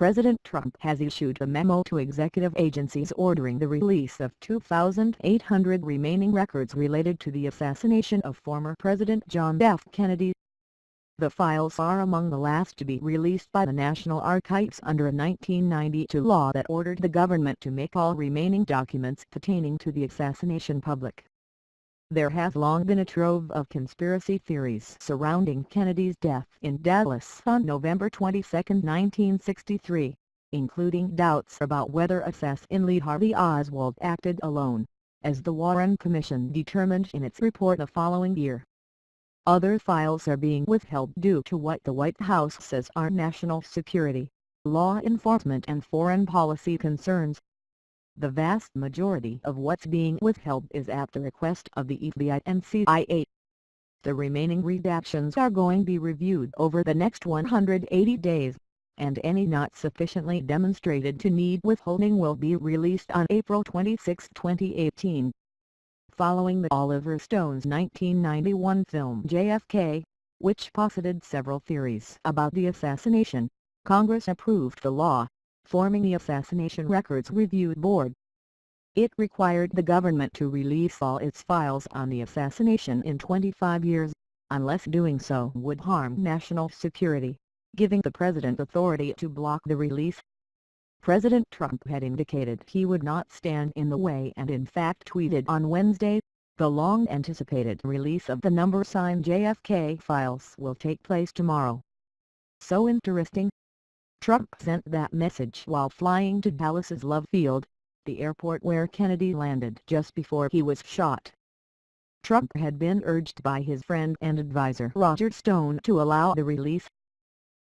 President Trump has issued a memo to executive agencies ordering the release of 2,800 remaining records related to the assassination of former President John F. Kennedy. The files are among the last to be released by the National Archives under a 1992 law that ordered the government to make all remaining documents pertaining to the assassination public. There has long been a trove of conspiracy theories surrounding Kennedy's death in Dallas on November 22, 1963, including doubts about whether assassin Lee Harvey Oswald acted alone, as the Warren Commission determined in its report the following year. Other files are being withheld due to what the White House says are national security, law enforcement and foreign policy concerns. The vast majority of what's being withheld is at the request of the FBI and CIA. The remaining redactions are going to be reviewed over the next 180 days, and any not sufficiently demonstrated to need withholding will be released on April 26, 2018. Following the Oliver Stone's 1991 film JFK, which posited several theories about the assassination, Congress approved the law, forming the Assassination Records Review Board. It required the government to release all its files on the assassination in 25 years, unless doing so would harm national security, giving the president authority to block the release. President Trump had indicated he would not stand in the way and in fact tweeted on Wednesday, "The long-anticipated release of the number-signed JFK files will take place tomorrow." So interesting. Trump sent that message while flying to Dallas's Love Field, the airport where Kennedy landed just before he was shot. Trump had been urged by his friend and advisor Roger Stone to allow the release.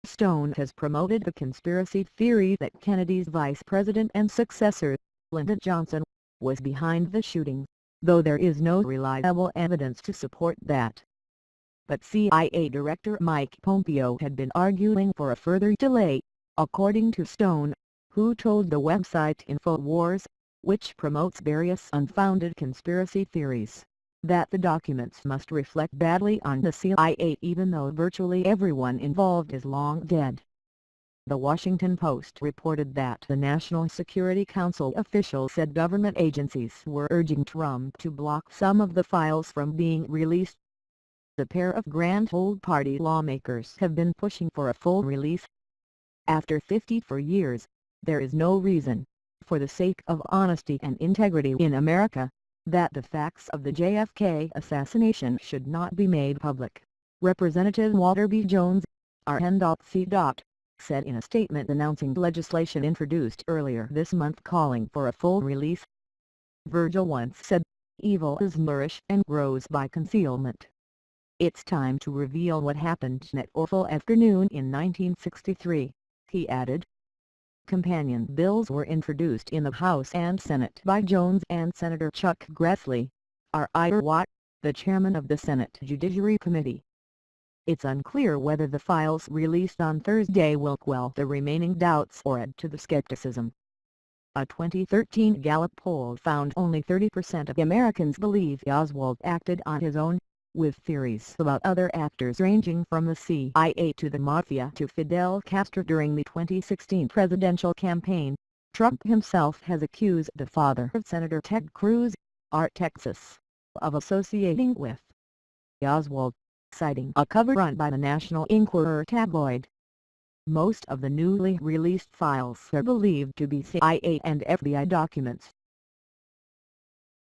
Stone has promoted the conspiracy theory that Kennedy's vice president and successor, Lyndon Johnson, was behind the shooting, though there is no reliable evidence to support that. But CIA Director Mike Pompeo had been arguing for a further delay, according to Stone, who told the website InfoWars, which promotes various unfounded conspiracy theories, that the documents must reflect badly on the CIA even though virtually everyone involved is long dead. The Washington Post reported that the National Security Council official said government agencies were urging Trump to block some of the files from being released. The pair of Grand Old Party lawmakers have been pushing for a full release. After 54 years, there is no reason, for the sake of honesty and integrity in America, that the facts of the JFK assassination should not be made public, Representative Walter B. Jones, RN.C. said in a statement announcing legislation introduced earlier this month calling for a full release. Virgil once said, "Evil is nourished and grows by concealment." It's time to reveal what happened that awful afternoon in 1963, he added. Companion bills were introduced in the House and Senate by Jones and Senator Chuck Grassley, R.I. Watt, the chairman of the Senate Judiciary Committee. It's unclear whether the files released on Thursday will quell the remaining doubts or add to the skepticism. A 2013 Gallup poll found only 30% of Americans believe Oswald acted on his own, with theories about other actors ranging from the CIA to the Mafia to Fidel Castro during the 2016 presidential campaign. Trump himself has accused the father of Senator Ted Cruz, R. Texas, of associating with Oswald, citing a cover run by the National Enquirer tabloid. Most of the newly released files are believed to be CIA and FBI documents,